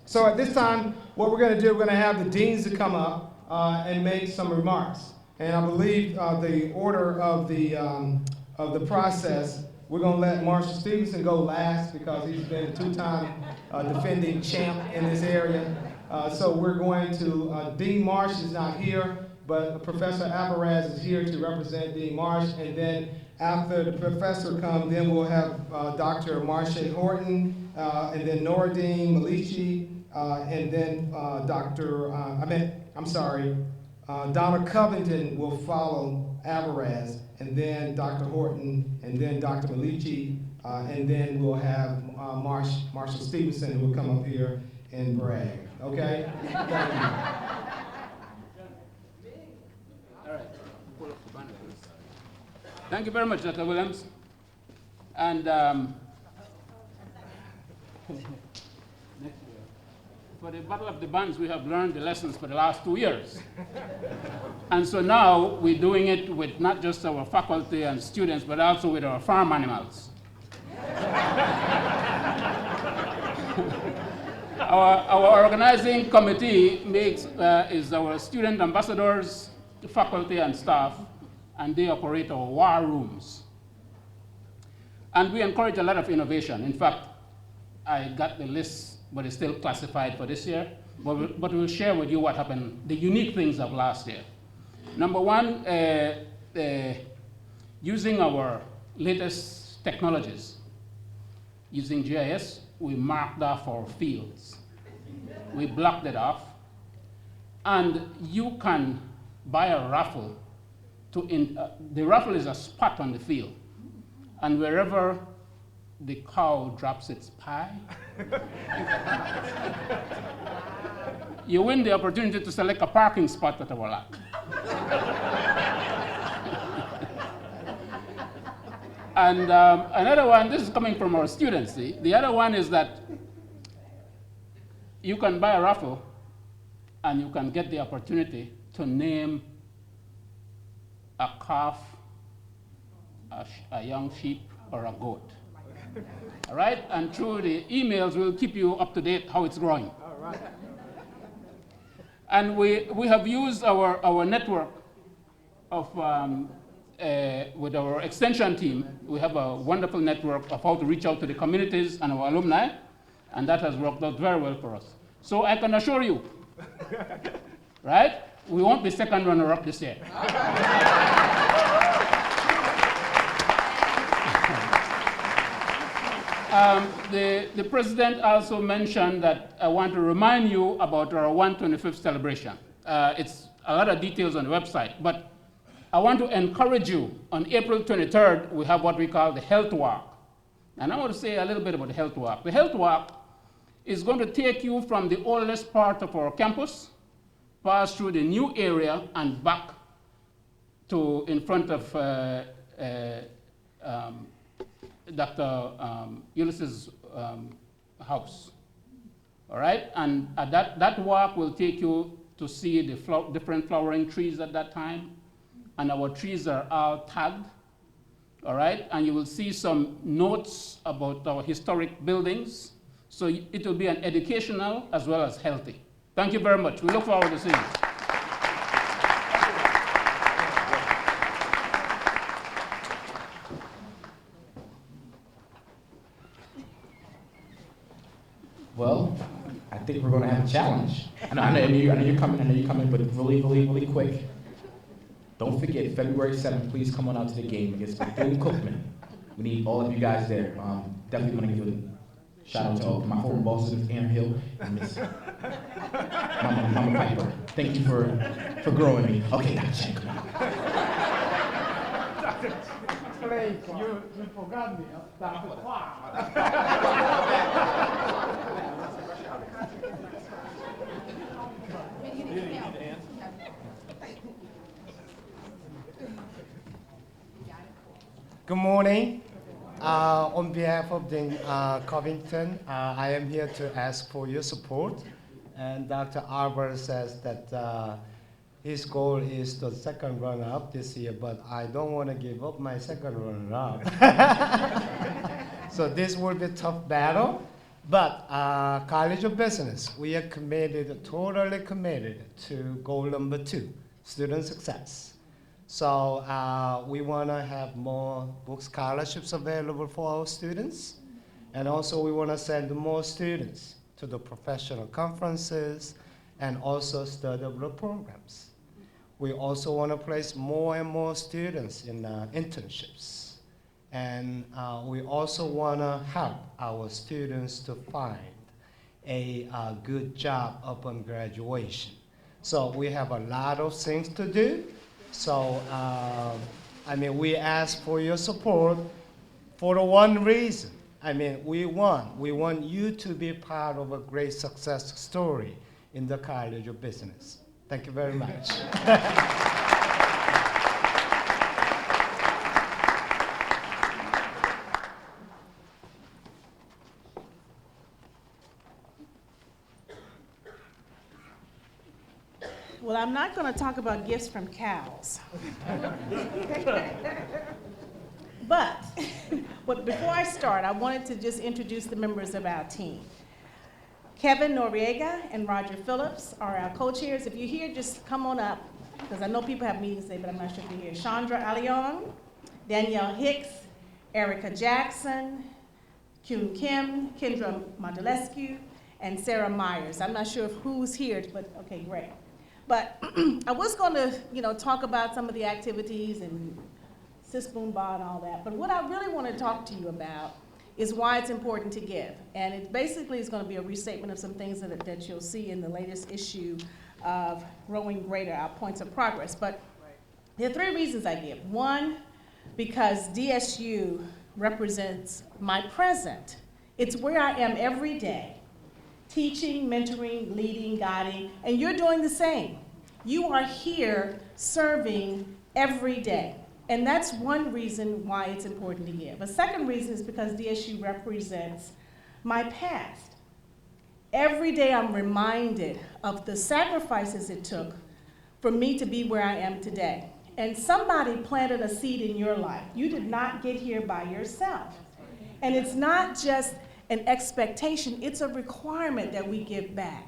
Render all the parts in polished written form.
So at this time, what we're going to do, we're going to have the deans to come up and make some remarks. And I believe the order of the process, we're going to let Marshall Stevenson go last because he's been a two-time defending champ in this area. So we're going to, Dean Marsh is not here, but Professor Alvarez is here to represent Dean Marsh. And then after the professor comes, then we'll have Dr. Marsha Horton, and then Noradine Malichi, and then Donna Covington will follow Alvarez, and then Dr. Horton, and then Dr. Malichi, and then we'll have Marshall Stevenson who will come up here and brag. Okay? Thank you. All right. Thank you very much, Dr. Williams. And for the Battle of the Bands, we have learned the lessons for the last 2 years. And so now we're doing it with not just our faculty and students, but also with our farm animals. Our organizing committee is our student ambassadors, faculty and staff, and they operate our war rooms. And we encourage a lot of innovation. In fact, I got the list, but it's still classified for this year. But we'll share with you what happened, the unique things of last year. Number one, using our latest technologies, using GIS, we marked off our fields. We blocked it off. And you can buy a raffle. The raffle is a spot on the field. And wherever the cow drops its pie, you win the opportunity to select a parking spot at our lot. And another one, this is coming from our students. The other one is that you can buy a raffle and you can get the opportunity to name a calf, a young sheep, or a goat. All right? And through the emails, we'll keep you up to date how it's growing. All right. And we have used our network of, with our extension team, we have a wonderful network of how to reach out to the communities and our alumni, and that has worked out very well for us. So I can assure you, right? We won't be second runner-up this year. The president also mentioned that I want to remind you about our 125th celebration. It's a lot of details on the website, but I want to encourage you. On April 23rd, we have what we call the Health Walk. And I want to say a little bit about the Health Walk. The Health Walk is going to take you from the oldest part of our campus, pass through the new area, and back to in front of Dr. Ulysses' house. All right? And that walk will take you to see the different flowering trees at that time. And our trees are all tagged. All right? And you will see some notes about our historic buildings. So it will be an educational as well as healthy. Thank you very much. We look forward to seeing you. Well, I think we're going to have a challenge. I know you're coming, but really quick. Don't forget, February 7th, please come on out to the game against Bethune Cookman. We need all of you guys there. Definitely want to give a shout out to all my former bosses, Ann Hill and Miss Mama Piper. Thank you for growing me. Okay, Dr. Chen, come on. Please, you forgot me. Dr. Good morning. On behalf of Dean Covington, I am here to ask for your support. And Dr. Albert says that his goal is the second runner-up this year, but I don't want to give up my second runner-up. So this will be a tough battle, But College of Business, we are committed, totally committed to goal number 2, student success. So we want to have more book scholarships available for our students. And also we want to send more students to the professional conferences and also study abroad programs. We also want to place more and more students in internships. And we also want to help our students to find a good job upon graduation. So we have a lot of things to do. So, I mean, we ask for your support for the one reason. I mean, we want you to be part of a great success story in the College of Business. Thank you very much. Well, I'm not going to talk about gifts from cows. But before I start, I wanted to just introduce the members of our team. Kevin Noriega and Roger Phillips are our co-chairs. If you're here, just come on up, because I know people have meetings today, but I'm not sure if you're here. Chandra Alion, Danielle Hicks, Erica Jackson, Kyun Kim, Kendra Mondelescu, and Sarah Myers. I'm not sure if who's here, but okay, great. But I was going to, talk about some of the activities and Sis-Boom Ba and all that. But what I really want to talk to you about is why it's important to give. And it basically is going to be a restatement of some things that you'll see in the latest issue of Growing Greater, Our Points of Progress. But there are 3 reasons I give. 1, because DSU represents my present. It's where I am every day. Teaching, mentoring, leading, guiding, and you're doing the same. You are here serving every day. And that's one reason why it's important to give. A second reason is because DSU represents my past. Every day I'm reminded of the sacrifices it took for me to be where I am today. And somebody planted a seed in your life. You did not get here by yourself. And it's not just an expectation, it's a requirement that we give back.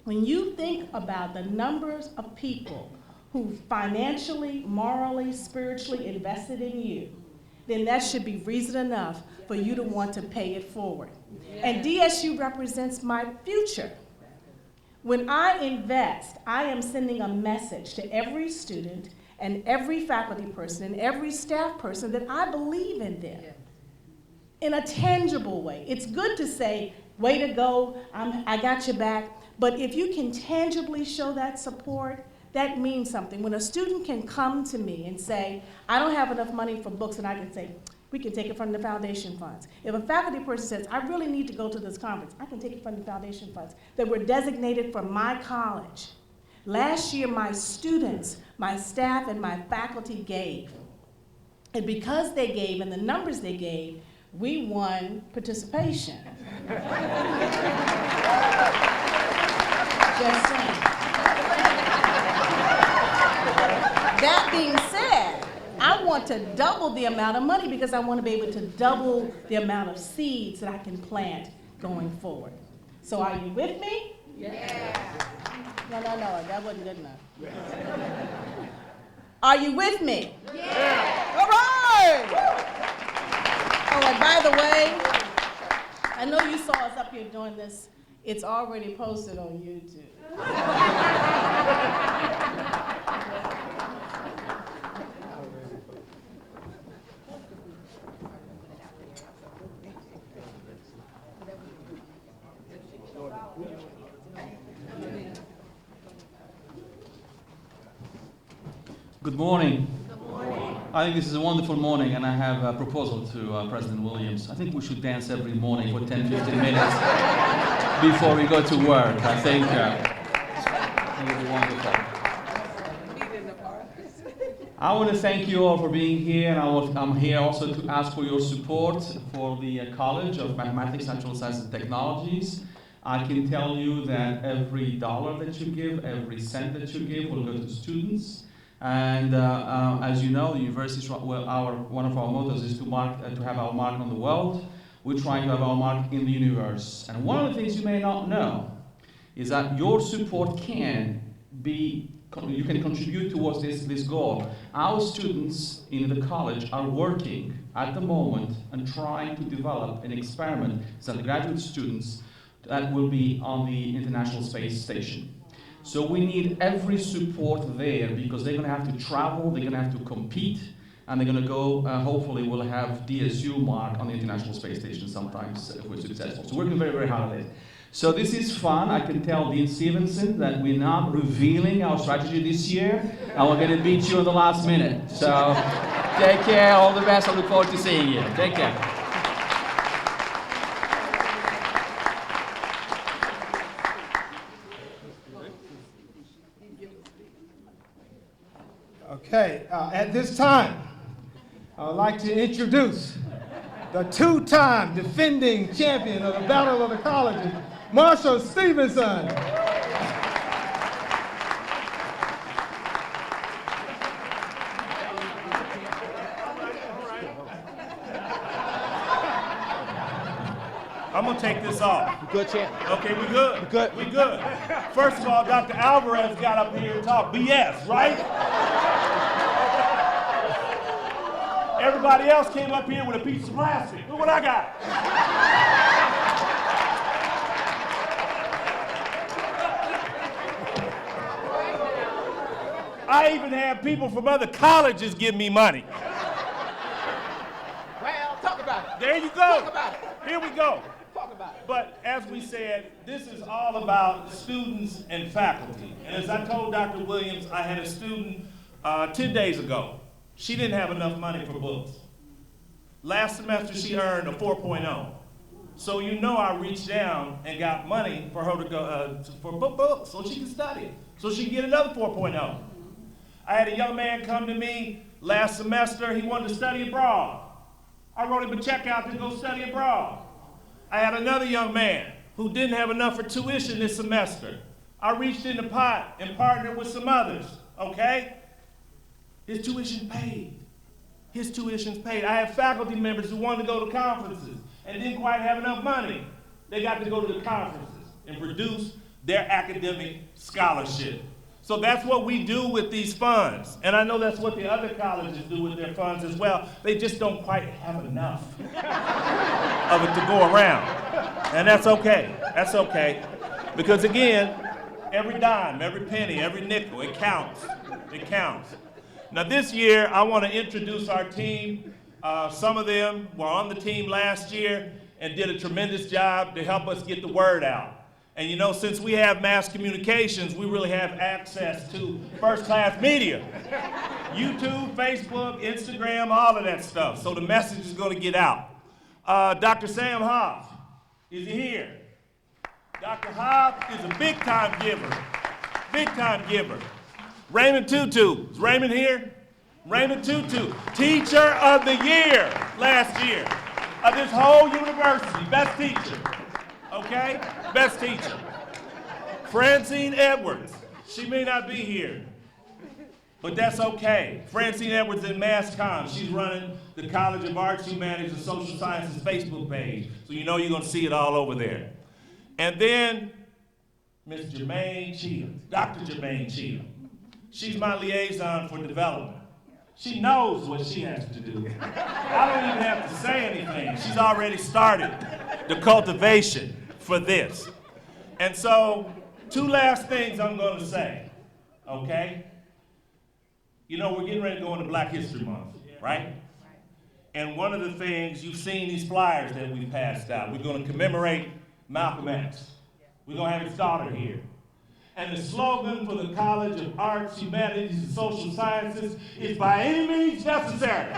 When you think about the numbers of people who financially, morally, spiritually invested in you, then that should be reason enough for you to want to pay it forward. And DSU represents my future. When I invest, I am sending a message to every student and every faculty person and every staff person that I believe in them. In a tangible way. It's good to say, way to go, I got your back, but if you can tangibly show that support, that means something. When a student can come to me and say, I don't have enough money for books, and I can say, we can take it from the foundation funds. If a faculty person says, I really need to go to this conference, I can take it from the foundation funds that were designated for my college. Last year, my students, my staff, and my faculty gave. And because they gave and the numbers they gave, we won participation. Just saying. That being said, I want to double the amount of money because I want to be able to double the amount of seeds that I can plant going forward. So are you with me? Yeah. No, that wasn't good enough. Are you with me? Yeah. All right. Oh, and by the way, I know you saw us up here doing this. It's already posted on YouTube. Good morning. I think this is a wonderful morning, and I have a proposal to President Williams. I think we should dance every morning for 10, 15 minutes before we go to work. I think it would be wonderful. I want to thank you all for being here, and I'm here also to ask for your support for the College of Mathematics, Natural Sciences, and Technologies. I can tell you that every dollar that you give, every cent that you give will go to students. And as you know, the university, one of our mottos is to have our mark on the world. we're trying to have our mark in the universe. And one of the things you may not know is that your support you can contribute towards this goal. Our students in the college are working at the moment and trying to develop an experiment, some graduate students, that will be on the International Space Station. So we need every support there because they're going to have to travel, they're going to have to compete, and they're going to go, hopefully we'll have DSU mark on the International Space Station sometimes if we're successful. So we're working very, very hard on it. So this is fun. I can tell Dean Stevenson that we're not revealing our strategy this year, and we're going to beat you in the last minute. So take care, all the best. I look forward to seeing you. Take care. Okay, at this time, I would like to introduce the two-time defending champion of the Battle of the Colleges, Marshall Stevenson. I'm gonna take this off. You good, champ? Okay, we good? We good. We good. First of all, Dr. Alvarez got up here and talked BS, right? Everybody else came up here with a piece of plastic. Look what I got. I even had people from other colleges give me money. Well, talk about it. There you go. Talk about it. Here we go. Talk about it. But as we said, this is all about students and faculty. And as I told Dr. Williams, I had a student 10 days ago. She didn't have enough money for books. Last semester, she earned a 4.0. So you know I reached down and got money for her to go for books so she can study, so she can get another 4.0. I had a young man come to me last semester. He wanted to study abroad. I wrote him a check out to go study abroad. I had another young man who didn't have enough for tuition this semester. I reached in the pot and partnered with some others, okay? His tuition paid. His tuition's paid. I have faculty members who wanted to go to conferences and didn't quite have enough money. They got to go to the conferences and produce their academic scholarship. So that's what we do with these funds. And I know that's what the other colleges do with their funds as well. They just don't quite have enough of it to go around. And that's okay. That's okay. Because again, every dime, every penny, every nickel, it counts. It counts. Now this year, I want to introduce our team. Some of them were on the team last year and did a tremendous job to help us get the word out. And you know, since we have mass communications, we really have access to first-class media. YouTube, Facebook, Instagram, all of that stuff. So the message is going to get out. Dr. Sam Hoff, is he here? Dr. Hoff is a big-time giver. Big-time giver. Raymond Tutu, is Raymond here? Raymond Tutu, Teacher of the Year last year of this whole university, best teacher, okay? Best teacher. Francine Edwards, she may not be here, but that's okay. Francine Edwards in Mass Comm, she's running the College of Arts, Humanities, and Social Sciences Facebook page, so you know you're gonna see it all over there. And then, Ms. Jermaine Cheatham, Dr. Jermaine Cheatham. She's my liaison for development. She knows what she has to do. I don't even have to say anything. She's already started the cultivation for this. And so, two last things I'm going to say, okay? You know, we're getting ready to go into Black History Month, right? And one of the things, you've seen these flyers that we've passed out. We're going to commemorate Malcolm X. We're going to have it started here. And the slogan for the College of Arts, Humanities, and Social Sciences is by any means necessary.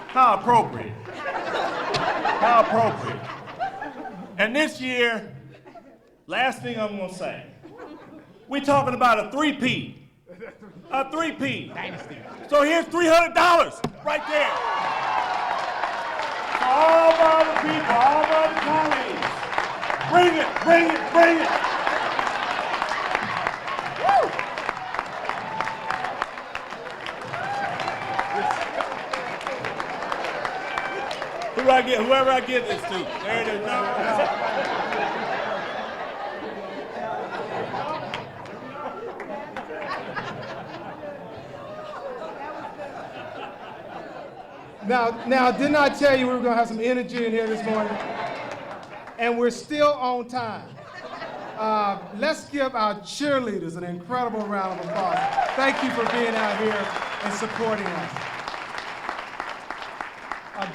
How appropriate. How appropriate. And this year, last thing I'm gonna say, we're talking about a three-peat. A three-peat. So here's $300 right there. For all of the people, all of the colleagues. Bring it, bring it, bring it. Woo! whoever I get this to. There it is. Now, didn't I tell you we were going to have some energy in here this morning? And we're still on time. Let's give our cheerleaders an incredible round of applause. Thank you for being out here and supporting us.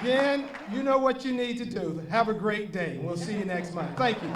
Again, you know what you need to do. Have a great day. We'll see you next month. Thank you.